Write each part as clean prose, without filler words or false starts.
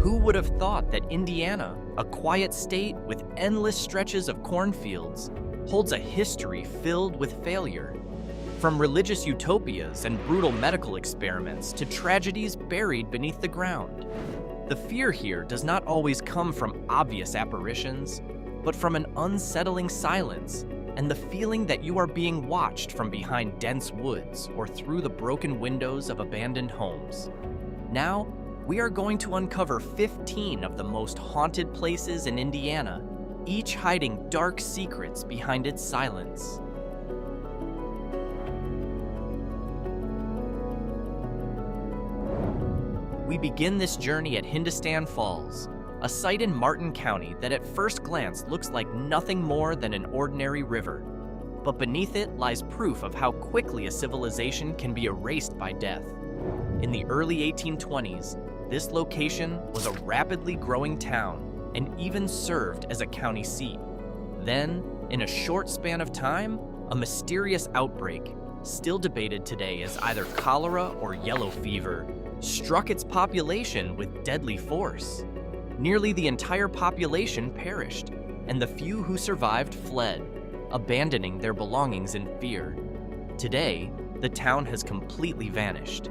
Who would have thought that Indiana, a quiet state with endless stretches of cornfields, holds a history filled with failure? From religious utopias and brutal medical experiments to tragedies buried beneath the ground. The fear here does not always come from obvious apparitions, but from an unsettling silence and the feeling that you are being watched from behind dense woods or through the broken windows of abandoned homes. Now, we are going to uncover 15 of the most haunted places in Indiana, each hiding dark secrets behind its silence. We begin this journey at Hindostan Falls, a site in Martin County that at first glance looks like nothing more than an ordinary river. But beneath it lies proof of how quickly a civilization can be erased by death. In the early 1820s, this location was a rapidly growing town and even served as a county seat. Then, in a short span of time, a mysterious outbreak, still debated today as either cholera or yellow fever, struck its population with deadly force. Nearly the entire population perished, and the few who survived fled, abandoning their belongings in fear. Today, the town has completely vanished.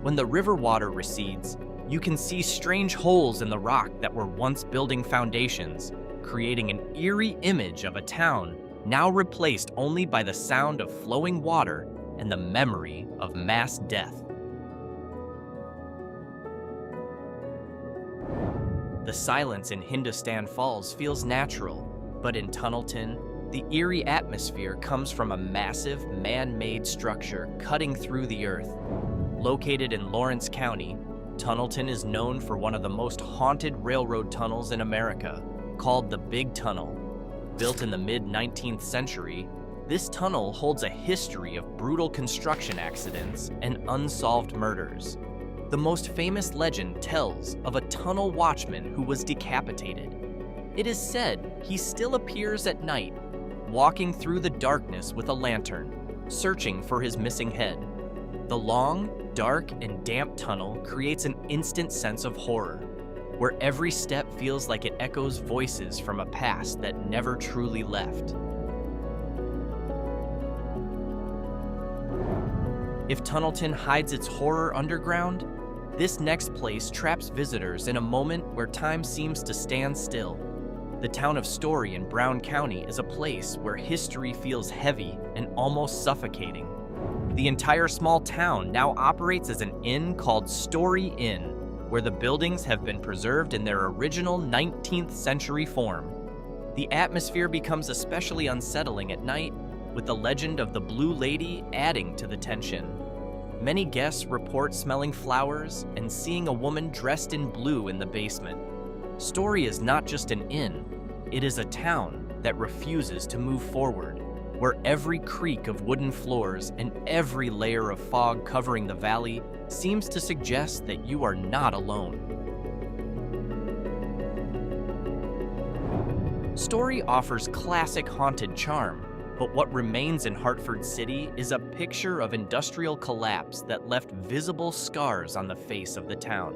When the river water recedes, you can see strange holes in the rock that were once building foundations, creating an eerie image of a town now replaced only by the sound of flowing water and the memory of mass death. The silence in Hindostan Falls feels natural, but in Tunnelton, the eerie atmosphere comes from a massive man-made structure cutting through the earth. Located in Lawrence County, Tunnelton is known for one of the most haunted railroad tunnels in America, called the Big Tunnel. Built in the mid-19th century, this tunnel holds a history of brutal construction accidents and unsolved murders. The most famous legend tells of a tunnel watchman who was decapitated. It is said he still appears at night, walking through the darkness with a lantern, searching for his missing head. The long, dark, and damp tunnel creates an instant sense of horror, where every step feels like it echoes voices from a past that never truly left. If Tunnelton hides its horror underground, this next place traps visitors in a moment where time seems to stand still. The town of Story in Brown County is a place where history feels heavy and almost suffocating. The entire small town now operates as an inn called Story Inn, where the buildings have been preserved in their original 19th century form. The atmosphere becomes especially unsettling at night, with the legend of the Blue Lady adding to the tension. Many guests report smelling flowers and seeing a woman dressed in blue in the basement. Story is not just an inn, it is a town that refuses to move forward, where every creak of wooden floors and every layer of fog covering the valley seems to suggest that you are not alone. Story offers classic haunted charm, but what remains in Hartford City is a picture of industrial collapse that left visible scars on the face of the town.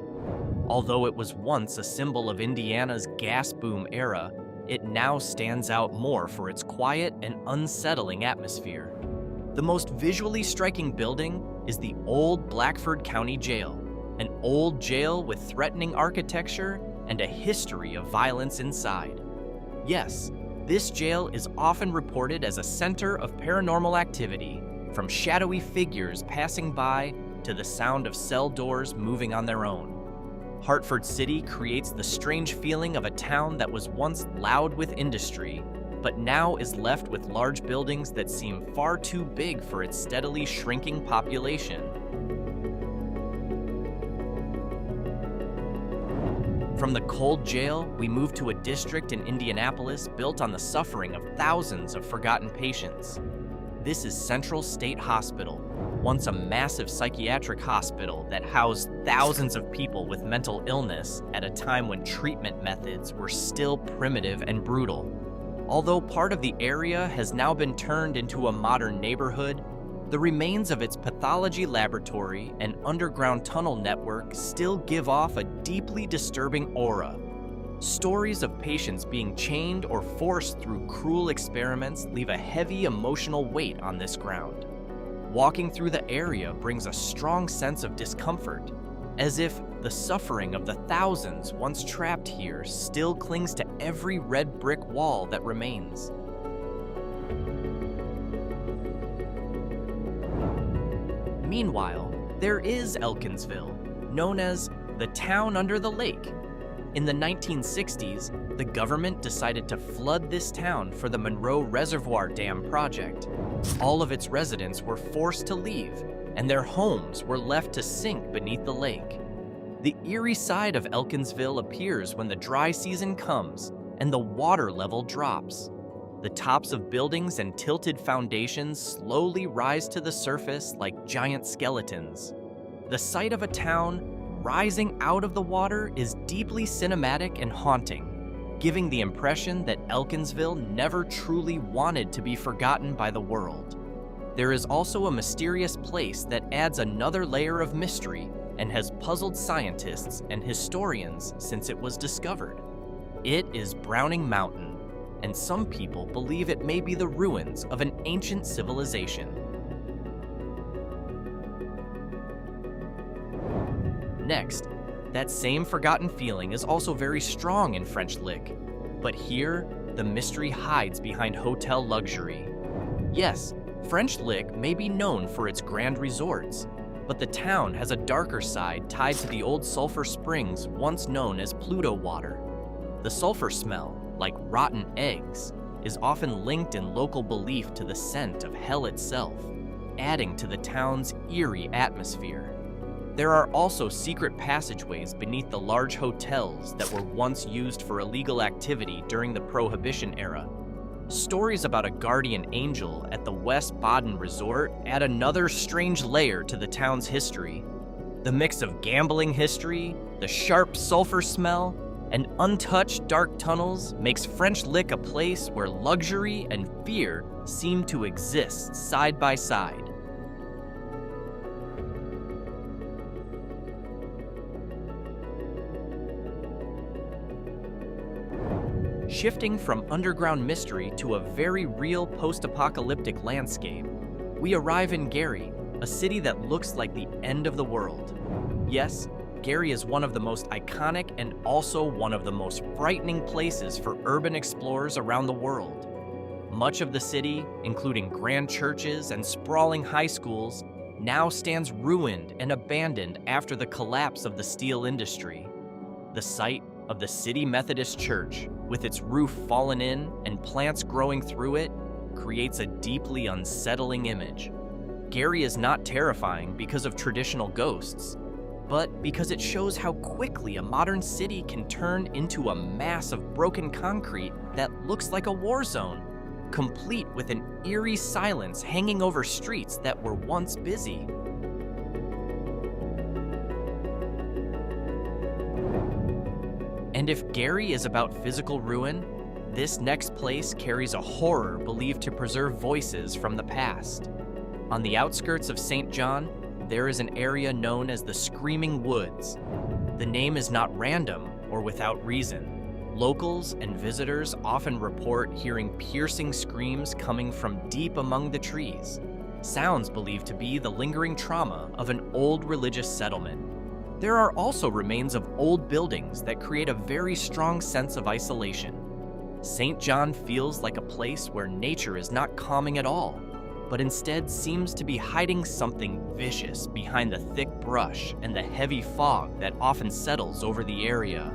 Although it was once a symbol of Indiana's gas boom era, it now stands out more for its quiet and unsettling atmosphere. The most visually striking building is the old Blackford County Jail, an old jail with threatening architecture and a history of violence inside. Yes, this jail is often reported as a center of paranormal activity, from shadowy figures passing by to the sound of cell doors moving on their own. Hartford City creates the strange feeling of a town that was once loud with industry, but now is left with large buildings that seem far too big for its steadily shrinking population. From the cold jail, we move to a district in Indianapolis built on the suffering of thousands of forgotten patients. This is Central State Hospital, once a massive psychiatric hospital that housed thousands of people with mental illness at a time when treatment methods were still primitive and brutal. Although part of the area has now been turned into a modern neighborhood, The remains of its pathology laboratory and underground tunnel network still give off a deeply disturbing aura. Stories of patients being chained or forced through cruel experiments leave a heavy emotional weight on this ground. Walking through the area brings a strong sense of discomfort, as if the suffering of the thousands once trapped here still clings to every red brick wall that remains. Meanwhile, there is Elkinsville, known as the town under the lake. In the 1960s, the government decided to flood this town for the Monroe Reservoir Dam project. All of its residents were forced to leave, and their homes were left to sink beneath the lake. The eerie side of Elkinsville appears when the dry season comes and the water level drops. The tops of buildings and tilted foundations slowly rise to the surface like giant skeletons. The sight of a town rising out of the water is deeply cinematic and haunting, giving the impression that Elkinsville never truly wanted to be forgotten by the world. There is also a mysterious place that adds another layer of mystery and has puzzled scientists and historians since it was discovered. It is Browning Mountain, and some people believe it may be the ruins of an ancient civilization. Next, that same forgotten feeling is also very strong in French Lick, but here, the mystery hides behind hotel luxury. Yes, French Lick may be known for its grand resorts, but the town has a darker side tied to the old sulfur springs once known as Pluto water. The sulfur smell, like rotten eggs, is often linked in local belief to the scent of hell itself, adding to the town's eerie atmosphere. There are also secret passageways beneath the large hotels that were once used for illegal activity during the Prohibition era. Stories about a guardian angel at the West Baden Resort add another strange layer to the town's history. The mix of gambling history, the sharp sulfur smell, and untouched dark tunnels makes French Lick a place where luxury and fear seem to exist side by side. Shifting from underground mystery to a very real post-apocalyptic landscape, we arrive in Gary, a city that looks like the end of the world. Yes, Gary is one of the most iconic and also one of the most frightening places for urban explorers around the world. Much of the city, including grand churches and sprawling high schools, now stands ruined and abandoned after the collapse of the steel industry. The site of the City Methodist Church, with its roof fallen in and plants growing through it, creates a deeply unsettling image. Gary is not terrifying because of traditional ghosts, but because it shows how quickly a modern city can turn into a mass of broken concrete that looks like a war zone, complete with an eerie silence hanging over streets that were once busy. And if Gary is about physical ruin, this next place carries a horror believed to preserve voices from the past. On the outskirts of St. John, there is an area known as the Screaming Woods. The name is not random or without reason. Locals and visitors often report hearing piercing screams coming from deep among the trees, sounds believed to be the lingering trauma of an old religious settlement. There are also remains of old buildings that create a very strong sense of isolation. St. John feels like a place where nature is not calming at all, but instead seems to be hiding something vicious behind the thick brush and the heavy fog that often settles over the area.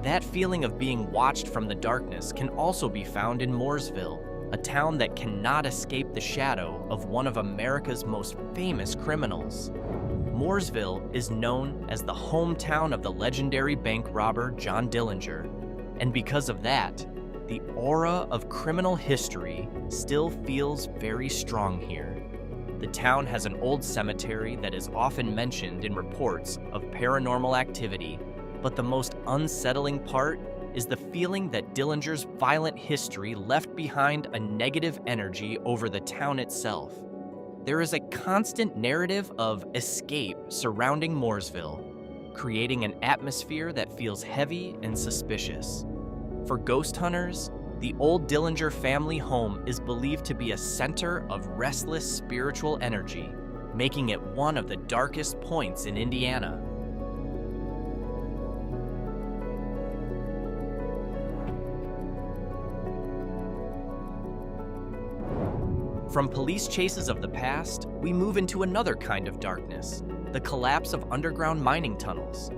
That feeling of being watched from the darkness can also be found in Mooresville, a town that cannot escape the shadow of one of America's most famous criminals. Mooresville is known as the hometown of the legendary bank robber John Dillinger, and because of that, the aura of criminal history still feels very strong here. The town has an old cemetery that is often mentioned in reports of paranormal activity, but the most unsettling part is the feeling that Dillinger's violent history left behind a negative energy over the town itself. There is a constant narrative of escape surrounding Mooresville, creating an atmosphere that feels heavy and suspicious. For ghost hunters, the old Dillinger family home is believed to be a center of restless spiritual energy, making it one of the darkest points in Indiana. From police chases of the past, we move into another kind of darkness, the collapse of underground mining tunnels.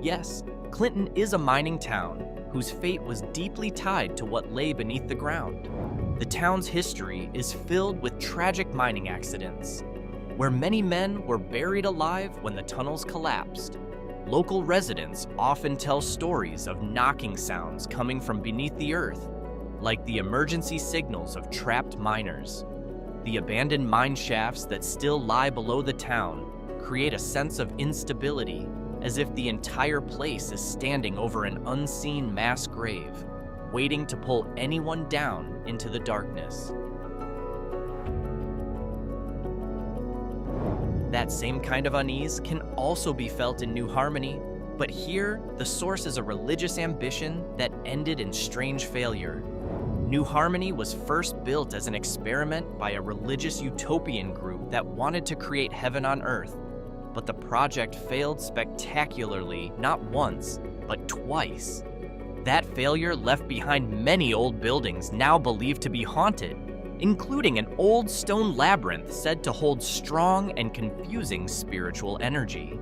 Yes, Clinton is a mining town whose fate was deeply tied to what lay beneath the ground. The town's history is filled with tragic mining accidents, where many men were buried alive when the tunnels collapsed. Local residents often tell stories of knocking sounds coming from beneath the earth, like the emergency signals of trapped miners. The abandoned mine shafts that still lie below the town create a sense of instability, as if the entire place is standing over an unseen mass grave, waiting to pull anyone down into the darkness. That same kind of unease can also be felt in New Harmony, but here, the source is a religious ambition that ended in strange failure. New Harmony was first built as an experiment by a religious utopian group that wanted to create heaven on earth, but the project failed spectacularly not once, but twice. That failure left behind many old buildings now believed to be haunted, including an old stone labyrinth said to hold strong and confusing spiritual energy.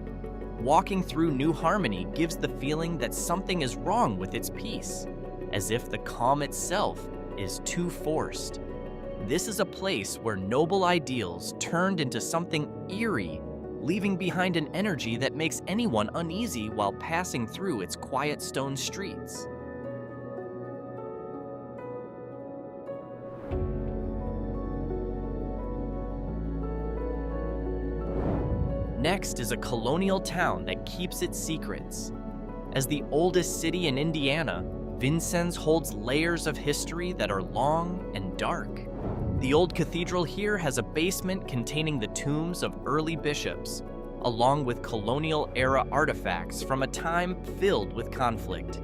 Walking through New Harmony gives the feeling that something is wrong with its peace, as if the calm itself is too forced. This is a place where noble ideals turned into something eerie, leaving behind an energy that makes anyone uneasy while passing through its quiet stone streets. Next is a colonial town that keeps its secrets. As the oldest city in Indiana, Vincennes holds layers of history that are long and dark. The old cathedral here has a basement containing the tombs of early bishops, along with colonial-era artifacts from a time filled with conflict.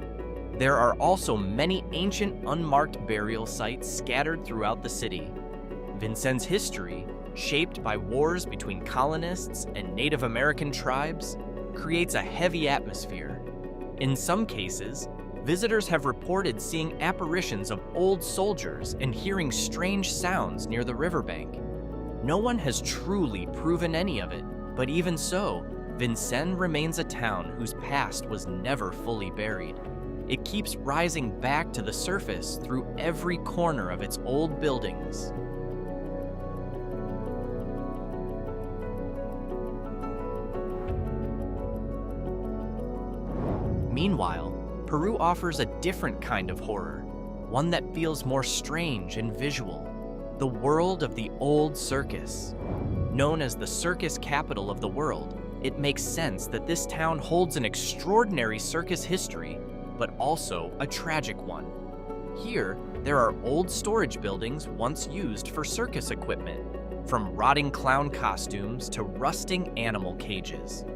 There are also many ancient unmarked burial sites scattered throughout the city. Vincennes' history, shaped by wars between colonists and Native American tribes, creates a heavy atmosphere. In some cases, visitors have reported seeing apparitions of old soldiers and hearing strange sounds near the riverbank. No one has truly proven any of it, but even so, Vincennes remains a town whose past was never fully buried. It keeps rising back to the surface through every corner of its old buildings. Meanwhile, Peru offers a different kind of horror, one that feels more strange and visual. The world of the old circus. Known as the circus capital of the world, it makes sense that this town holds an extraordinary circus history, but also a tragic one. Here, there are old storage buildings once used for circus equipment, from rotting clown costumes to rusting animal cages.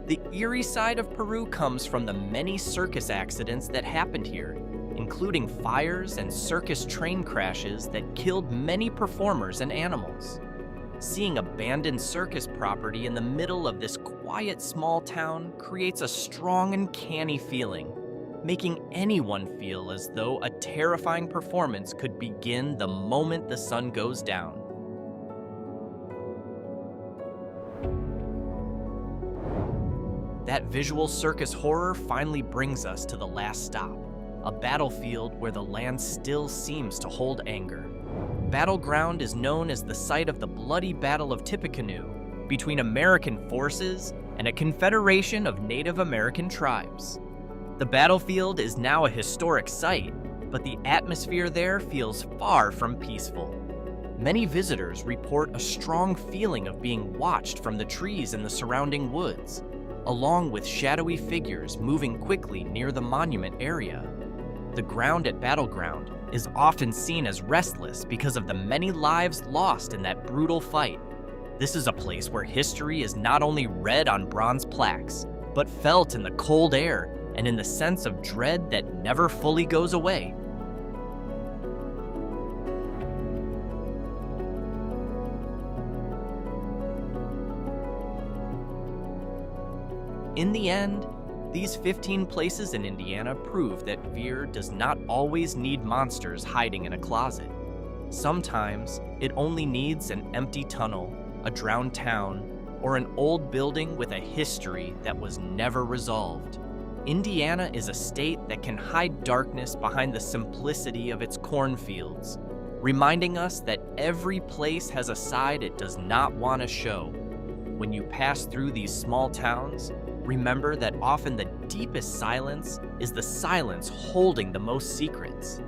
The eerie side of Peru comes from the many circus accidents that happened here, including fires and circus train crashes that killed many performers and animals. Seeing abandoned circus property in the middle of this quiet small town creates a strong and uncanny feeling, making anyone feel as though a terrifying performance could begin the moment the sun goes down. That visual circus horror finally brings us to the last stop, a battlefield where the land still seems to hold anger. Battleground is known as the site of the bloody Battle of Tippecanoe between American forces and a confederation of Native American tribes. The battlefield is now a historic site, but the atmosphere there feels far from peaceful. Many visitors report a strong feeling of being watched from the trees in the surrounding woods, along with shadowy figures moving quickly near the monument area. the ground at Battleground is often seen as restless because of the many lives lost in that brutal fight. This is a place where history is not only read on bronze plaques, but felt in the cold air and in the sense of dread that never fully goes away. In the end, these 15 places in Indiana prove that fear does not always need monsters hiding in a closet. Sometimes it only needs an empty tunnel, a drowned town, or an old building with a history that was never resolved. Indiana is a state that can hide darkness behind the simplicity of its cornfields, reminding us that every place has a side it does not want to show. When you pass through these small towns, remember that often the deepest silence is the silence holding the most secrets.